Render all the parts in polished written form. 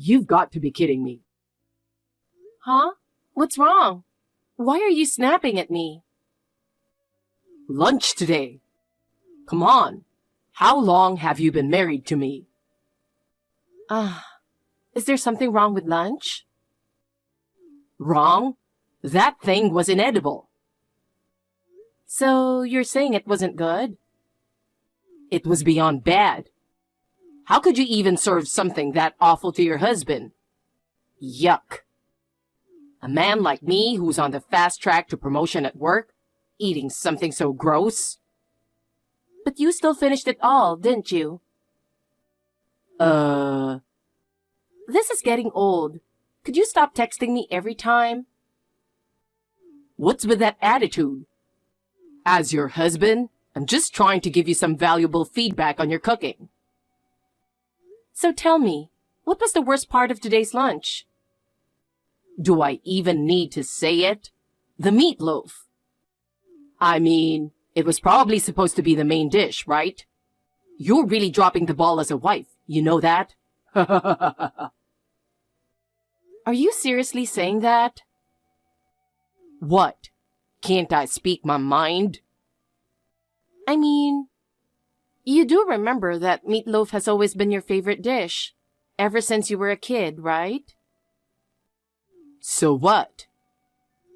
You've got to be kidding me. Huh? What's wrong? Why are you snapping at me? Lunch today. Come on. How long have you been married to me? Is there something wrong with lunch? Wrong? That thing was inedible. So you're saying it wasn't good? It was beyond bad. How could you even serve something that awful to your husband? Yuck. A man like me who's on the fast track to promotion at work, eating something so gross? But you still finished it all, didn't you? This is getting old. Could you stop texting me every time? What's with that attitude? As your husband, I'm just trying to give you some valuable feedback on your cooking. So tell me, what was the worst part of today's lunch? Do I even need to say it? The meatloaf. I mean, it was probably supposed to be the main dish, right? You're really dropping the ball as a wife, you know that? Are you seriously saying that? What? Can't I speak my mind? I mean, you do remember that meatloaf has always been your favorite dish, ever since you were a kid, right? So what?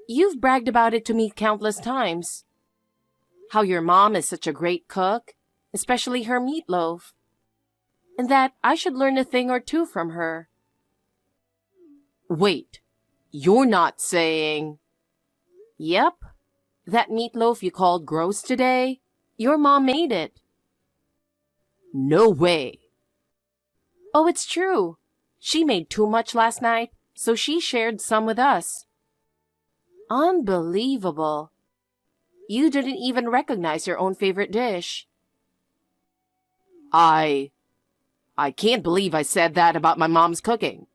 You've bragged about it to me countless times. How your mom is such a great cook, especially her meatloaf. And that I should learn a thing or two from her. Wait, you're not saying... Yep, that meatloaf you called gross today, your mom made it. No way. Oh, it's true. She made too much last night, so she shared some with us. Unbelievable. You didn't even recognize your own favorite dish. I can't believe I said that about my mom's cooking.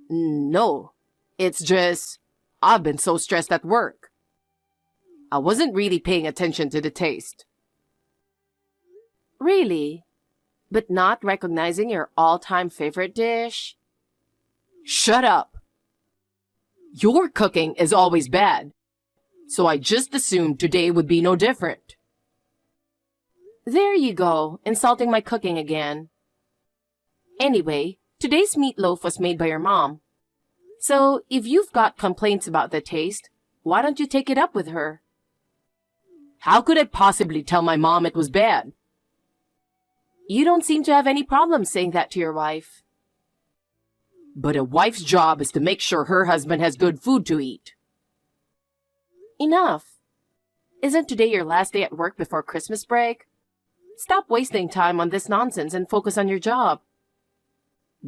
No, it's just, I've been so stressed at work. I wasn't really paying attention to the taste. Really? But not recognizing your all-time favorite dish? Shut up. Your cooking is always bad, so I just assumed today would be no different. There you go, insulting my cooking again. Anyway, today's meatloaf was made by your mom. So, if you've got complaints about the taste, why don't you take it up with her? How could I possibly tell my mom it was bad? You don't seem to have any problem saying that to your wife. But a wife's job is to make sure her husband has good food to eat. Enough. Isn't today your last day at work before Christmas break? Stop wasting time on this nonsense and focus on your job.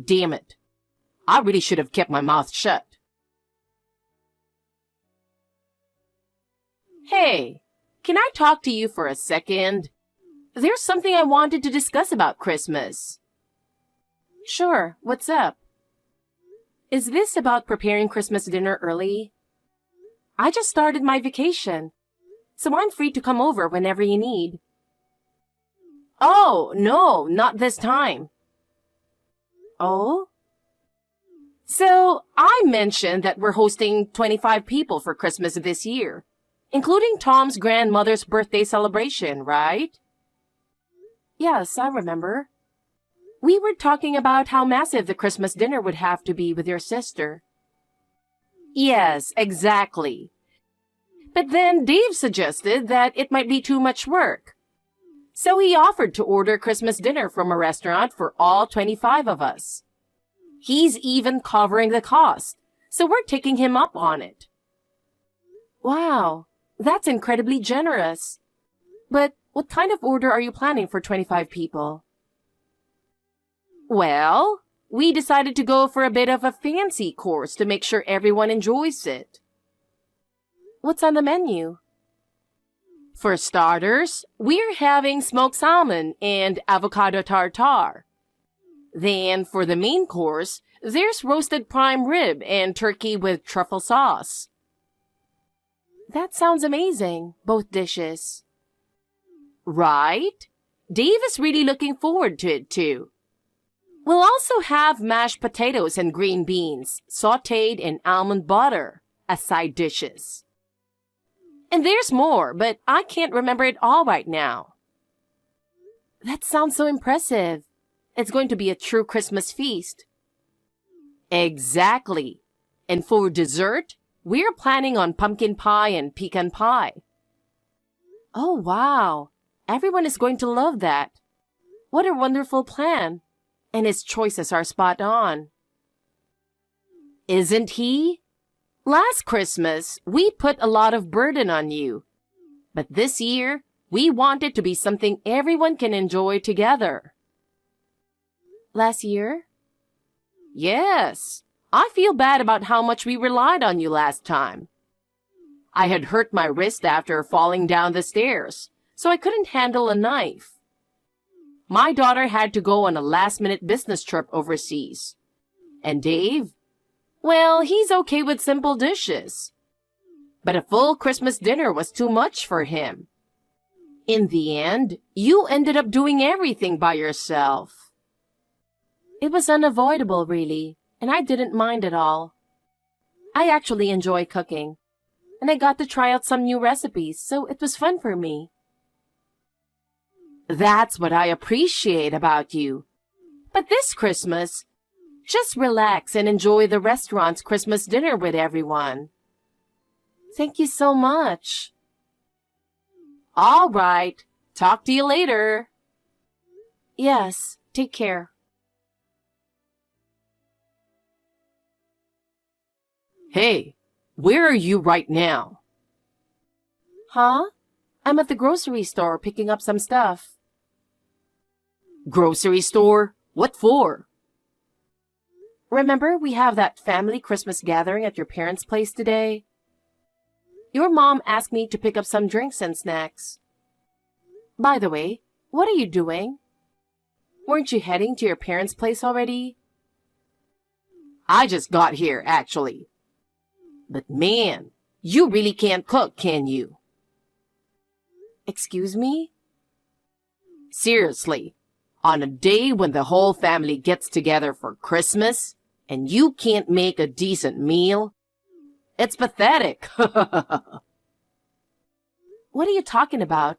Damn it. I really should have kept my mouth shut. Hey, can I talk to you for a second? There's something I wanted to discuss about Christmas. Sure, what's up? Is this about preparing Christmas dinner early? I just started my vacation, so I'm free to come over whenever you need. Oh, no, not this time. Oh? So, I mentioned that we're hosting 25 people for Christmas this year, including Tom's grandmother's birthday celebration, right? Yes, I remember. We were talking about how massive the Christmas dinner would have to be with your sister. Yes, exactly. But then Dave suggested that it might be too much work. So he offered to order Christmas dinner from a restaurant for all 25 of us. He's even covering the cost, so we're taking him up on it. Wow, that's incredibly generous. But what kind of order are you planning for 25 people? Well, we decided to go for a bit of a fancy course to make sure everyone enjoys it. What's on the menu? For starters, we're having smoked salmon and avocado tartare. Then, for the main course, there's roasted prime rib and turkey with truffle sauce. That sounds amazing, both dishes. Right? Dave is really looking forward to it, too. We'll also have mashed potatoes and green beans, sautéed in almond butter, as side dishes. And there's more, but I can't remember it all right now. That sounds so impressive. It's going to be a true Christmas feast. Exactly. And for dessert, we're planning on pumpkin pie and pecan pie. Oh, wow. Everyone is going to love that. What a wonderful plan. And his choices are spot on. Isn't he? Last Christmas, we put a lot of burden on you. But this year, we want it to be something everyone can enjoy together. Last year? Yes. I feel bad about how much we relied on you last time. I had hurt my wrist after falling down the stairs, so I couldn't handle a knife. My daughter had to go on a last-minute business trip overseas. And Dave? Well, he's okay with simple dishes. But a full Christmas dinner was too much for him. In the end, you ended up doing everything by yourself. It was unavoidable, really, and I didn't mind at all. I actually enjoy cooking, and I got to try out some new recipes, so it was fun for me. That's what I appreciate about you. But this Christmas, just relax and enjoy the restaurant's Christmas dinner with everyone. Thank you so much. All right. Talk to you later. Yes, take care. Hey, where are you right now? Huh? I'm at the grocery store picking up some stuff. Grocery store? What for? Remember, we have that family Christmas gathering at your parents' place today? Your mom asked me to pick up some drinks and snacks. By the way, what are you doing? Weren't you heading to your parents' place already? I just got here, actually. But man, you really can't cook, can you? Excuse me? Seriously, on a day when the whole family gets together for Christmas and you can't make a decent meal? It's pathetic. What are you talking about?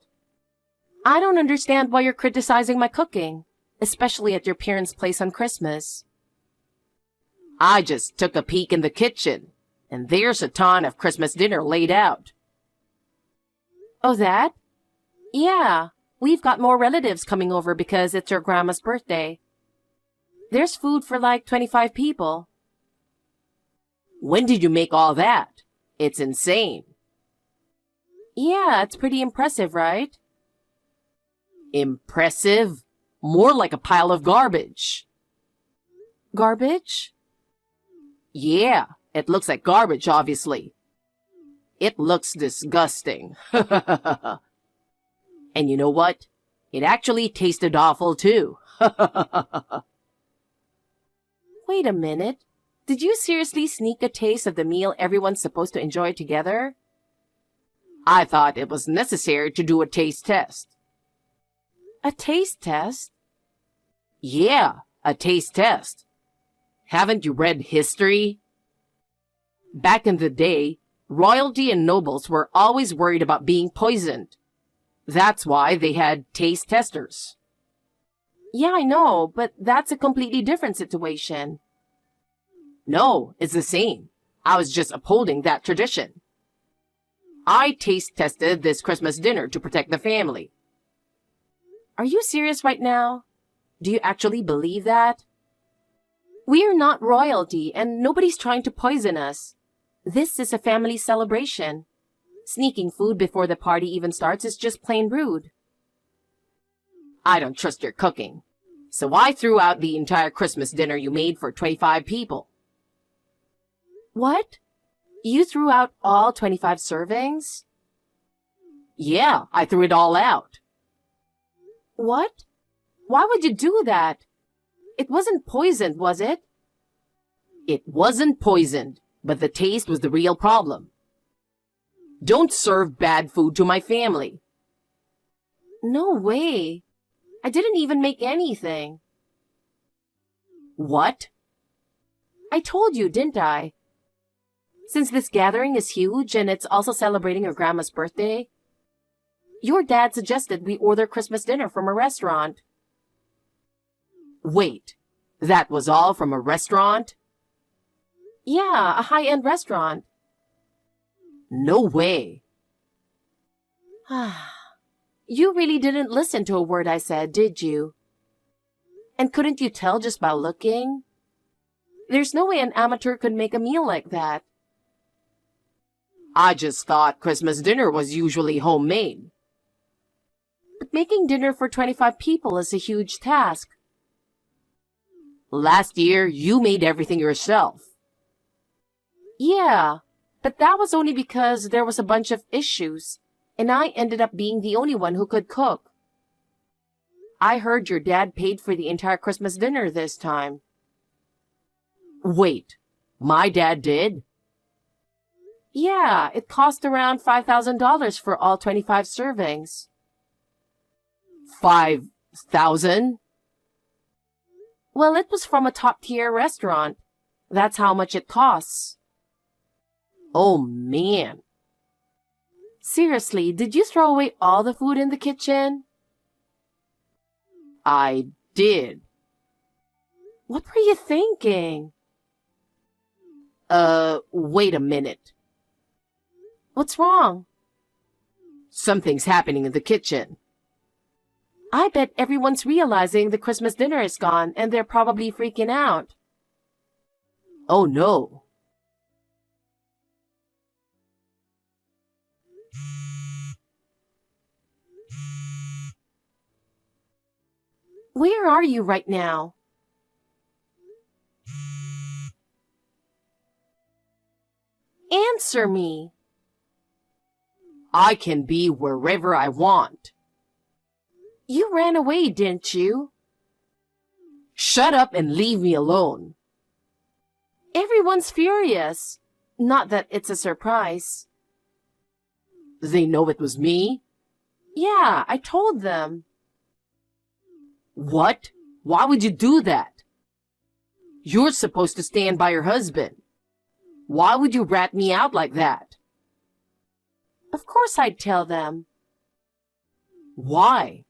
I don't understand why you're criticizing my cooking, especially at your parents' place on Christmas. I just took a peek in the kitchen, and there's a ton of Christmas dinner laid out. Oh, that? Yeah, we've got more relatives coming over because it's your grandma's birthday. There's food for like 25 people. When did you make all that? It's insane. Yeah, it's pretty impressive, right? Impressive? More like a pile of garbage. Garbage? Yeah, it looks like garbage, obviously. It looks disgusting. And you know what? It actually tasted awful, too. Wait a minute. Did you seriously sneak a taste of the meal everyone's supposed to enjoy together? I thought it was necessary to do a taste test. A taste test? Yeah, a taste test. Haven't you read history? Back in the day, royalty and nobles were always worried about being poisoned. That's why they had taste testers. Yeah, I know, but that's a completely different situation. No, it's the same. I was just upholding that tradition. I taste tested this Christmas dinner to protect the family. Are you serious right now? Do you actually believe that? We are not royalty, and nobody's trying to poison us. This is a family celebration. Sneaking food before the party even starts is just plain rude. I don't trust your cooking, so I threw out the entire Christmas dinner you made for 25 people. What? You threw out all 25 servings? Yeah, I threw it all out. What? Why would you do that? It wasn't poisoned, was it? It wasn't poisoned, but the taste was the real problem. Don't serve bad food to my family. No way. I didn't even make anything. What? I told you, didn't I? Since this gathering is huge and it's also celebrating your grandma's birthday, your dad suggested we order Christmas dinner from a restaurant. Wait, that was all from a restaurant? Yeah, a high-end restaurant. No way. You really didn't listen to a word I said, did you? And couldn't you tell just by looking? There's no way an amateur could make a meal like that. I just thought Christmas dinner was usually homemade. But making dinner for 25 people is a huge task. Last year, you made everything yourself. Yeah, but that was only because there was a bunch of issues, and I ended up being the only one who could cook. I heard your dad paid for the entire Christmas dinner this time. Wait, my dad did? Yeah, it cost around $5,000 for all 25 servings. 5,000? Well, it was from a top-tier restaurant. That's how much it costs. Oh, man. Seriously, did you throw away all the food in the kitchen? I did. What were you thinking? Wait a minute. What's wrong? Something's happening in the kitchen. I bet everyone's realizing the Christmas dinner is gone and they're probably freaking out. Oh, no. Where are you right now? Answer me. I can be wherever I want. You ran away, didn't you? Shut up and leave me alone. Everyone's furious. Not that it's a surprise. They know it was me? Yeah, I told them. What? Why would you do that? You're supposed to stand by your husband. Why would you rat me out like that? Of course I'd tell them. Why?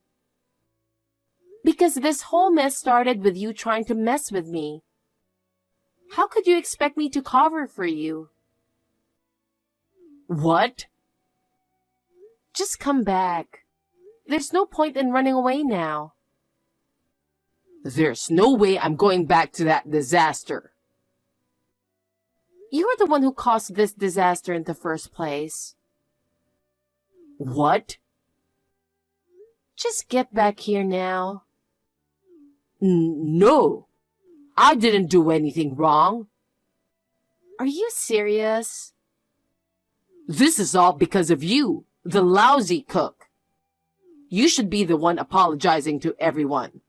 Because this whole mess started with you trying to mess with me. How could you expect me to cover for you? What? Just come back. There's no point in running away now. There's no way I'm going back to that disaster. You were the one who caused this disaster in the first place. What? Just get back here now. No. I didn't do anything wrong. Are you serious? This is all because of you, the lousy cook. You should be the one apologizing to everyone.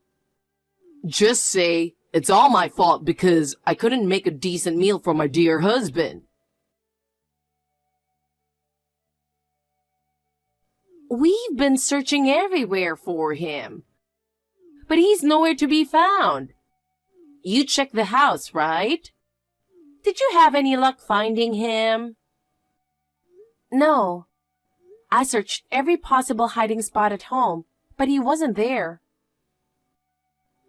Just say, it's all my fault because I couldn't make a decent meal for my dear husband. We've been searching everywhere for him, but he's nowhere to be found. You checked the house, right? Did you have any luck finding him? No. I searched every possible hiding spot at home, but he wasn't there.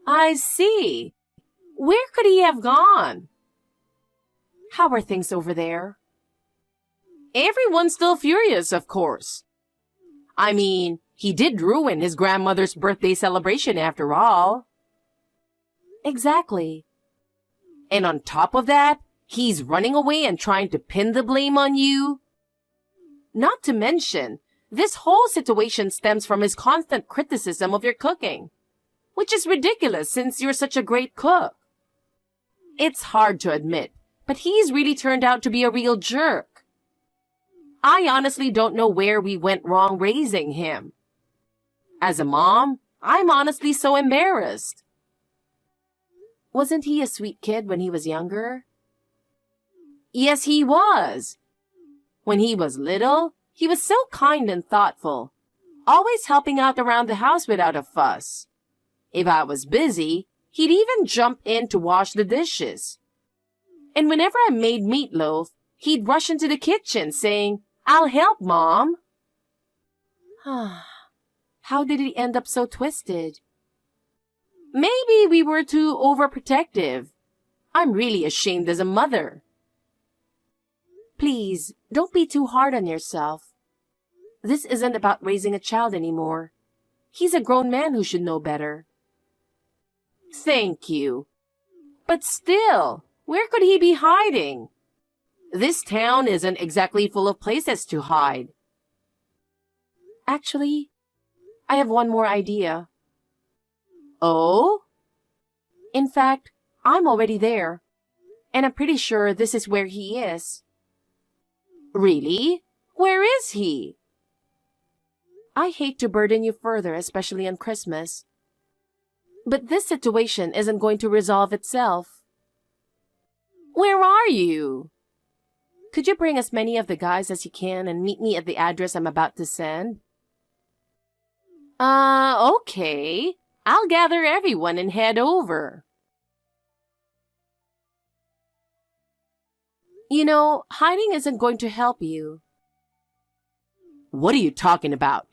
I see. Where could he have gone? How are things over there? Everyone's still furious, of course. I mean, he did ruin his grandmother's birthday celebration after all. Exactly. And on top of that, he's running away and trying to pin the blame on you. Not to mention, this whole situation stems from his constant criticism of your cooking, which is ridiculous since you're such a great cook. It's hard to admit, but he's really turned out to be a real jerk. I honestly don't know where we went wrong raising him. As a mom, I'm honestly so embarrassed. Wasn't he a sweet kid when he was younger? Yes, he was. When he was little, he was so kind and thoughtful, always helping out around the house without a fuss. If I was busy, He'd even jump in to wash the dishes. And whenever I made meatloaf, he'd rush into the kitchen saying, "I'll help, Mom." How did he end up so twisted? Maybe we were too overprotective. I'm really ashamed as a mother. Please, don't be too hard on yourself. This isn't about raising a child anymore. He's a grown man who should know better. Thank you. But still, where could he be hiding? This town isn't exactly full of places to hide. Actually, I have one more idea. Oh? In fact, I'm already there, and I'm pretty sure this is where he is. Really? Where is he? I hate to burden you further, especially on Christmas. But this situation isn't going to resolve itself. Where are you? Could you bring as many of the guys as you can and meet me at the address I'm about to send? Okay. I'll gather everyone and head over. You know, hiding isn't going to help you. What are you talking about?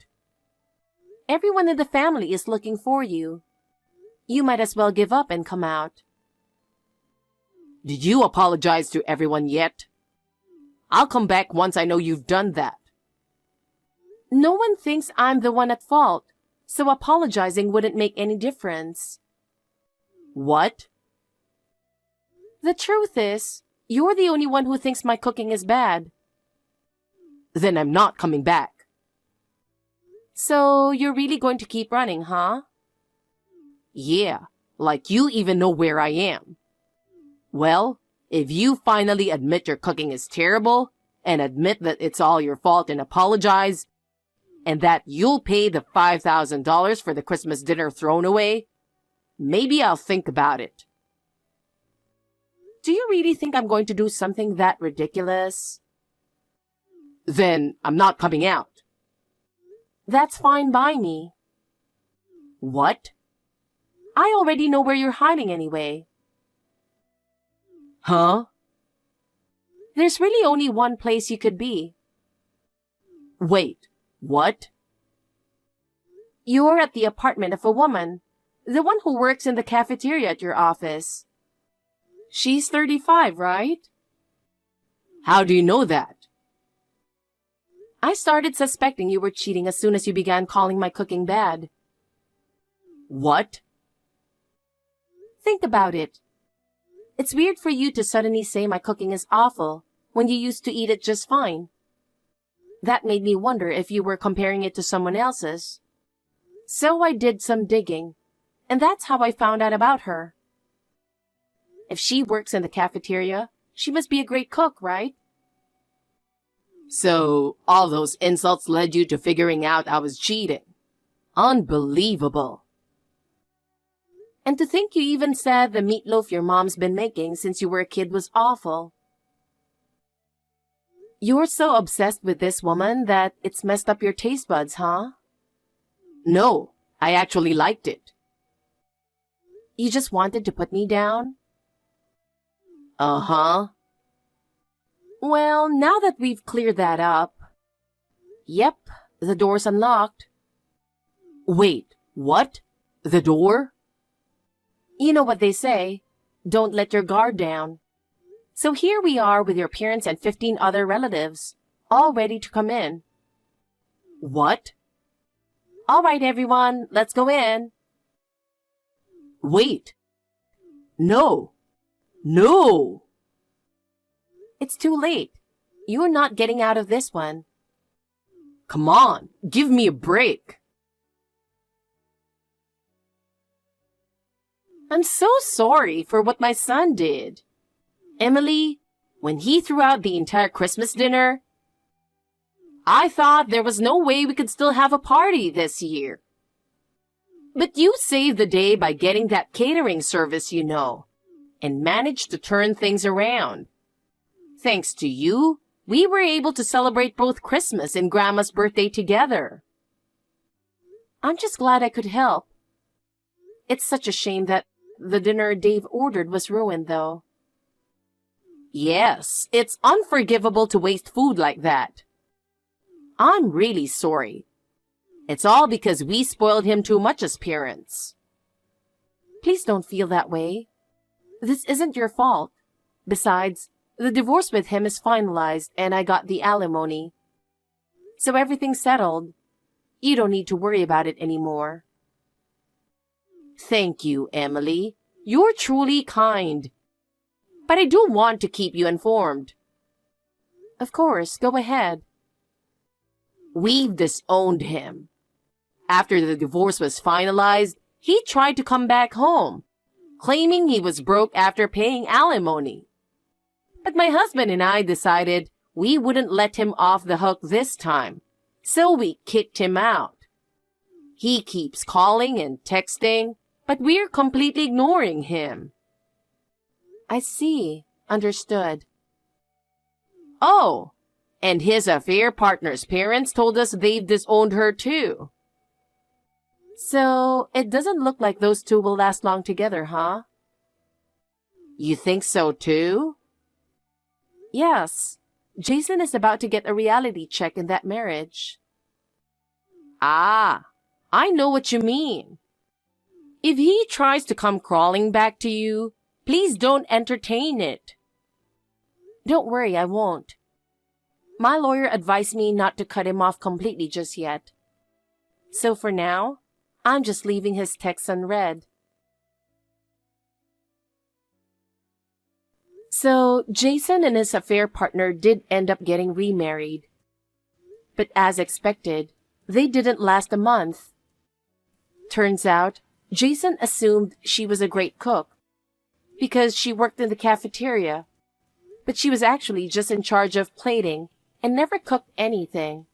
Everyone in the family is looking for you. You might as well give up and come out. Did you apologize to everyone yet? I'll come back once I know you've done that. No one thinks I'm the one at fault, so apologizing wouldn't make any difference. What? The truth is, you're the only one who thinks my cooking is bad. Then I'm not coming back. So you're really going to keep running, huh? Yeah, like you even know where I am. Well, if you finally admit your cooking is terrible, and admit that it's all your fault and apologize, and that you'll pay the $5,000 for the Christmas dinner thrown away, maybe I'll think about it. Do you really think I'm going to do something that ridiculous? Then I'm not coming out. That's fine by me. What? I already know where you're hiding anyway. Huh? There's really only one place you could be. Wait, what? You're at the apartment of a woman, the one who works in the cafeteria at your office. She's 35, right? How do you know that? I started suspecting you were cheating as soon as you began calling my cooking bad. What? Think about it. It's weird for you to suddenly say my cooking is awful when you used to eat it just fine. That made me wonder if you were comparing it to someone else's. So I did some digging, and that's how I found out about her. If she works in the cafeteria, she must be a great cook, right? So, all those insults led you to figuring out I was cheating. Unbelievable. And to think you even said the meatloaf your mom's been making since you were a kid was awful. You're so obsessed with this woman that it's messed up your taste buds, huh? No, I actually liked it. You just wanted to put me down? Uh-huh. Well, now that we've cleared that up... Yep, the door's unlocked. Wait, what? The door? You know what they say, don't let your guard down. So here we are with your parents and 15 other relatives, all ready to come in. What? All right, everyone, let's go in. Wait. No. No! It's too late. You're not getting out of this one. Come on, give me a break. I'm so sorry for what my son did. Emily, when he threw out the entire Christmas dinner, I thought there was no way we could still have a party this year. But you saved the day by getting that catering service, you know, and managed to turn things around. Thanks to you, we were able to celebrate both Christmas and Grandma's birthday together. I'm just glad I could help. It's such a shame that the dinner Dave ordered was ruined, though. Yes, it's unforgivable to waste food like that. I'm really sorry. It's all because we spoiled him too much as parents. Please don't feel that way. This isn't your fault. Besides, the divorce with him is finalized and I got the alimony. So everything's settled. You don't need to worry about it anymore. Thank you, Emily. You're truly kind. But I do want to keep you informed. Of course, go ahead. We've disowned him. After the divorce was finalized, he tried to come back home, claiming he was broke after paying alimony. But my husband and I decided we wouldn't let him off the hook this time, so we kicked him out. He keeps calling and texting, but we're completely ignoring him. I see. Understood. Oh, and his affair partner's parents told us they've disowned her too. So, it doesn't look like those two will last long together, huh? You think so too? Yes. Jason is about to get a reality check in that marriage. Ah, I know what you mean. If he tries to come crawling back to you, please don't entertain it. Don't worry, I won't. My lawyer advised me not to cut him off completely just yet. So for now, I'm just leaving his texts unread. So, Jason and his affair partner did end up getting remarried. But as expected, they didn't last a month. Turns out, Jason assumed she was a great cook because she worked in the cafeteria, but she was actually just in charge of plating and never cooked anything.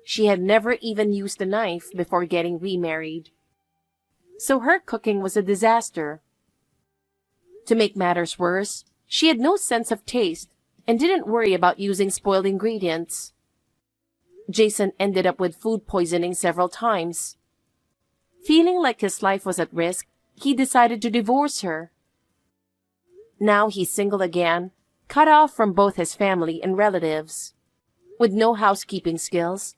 She had never even used a knife before getting remarried. So her cooking was a disaster. To make matters worse, she had no sense of taste and didn't worry about using spoiled ingredients. Jason ended up with food poisoning several times. Feeling like his life was at risk, he decided to divorce her. Now he's single again, cut off from both his family and relatives. With no housekeeping skills,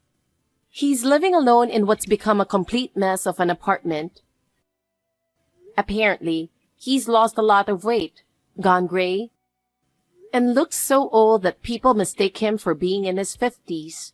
he's living alone in what's become a complete mess of an apartment. Apparently, he's lost a lot of weight, gone gray, and looks so old that people mistake him for being in his 50s.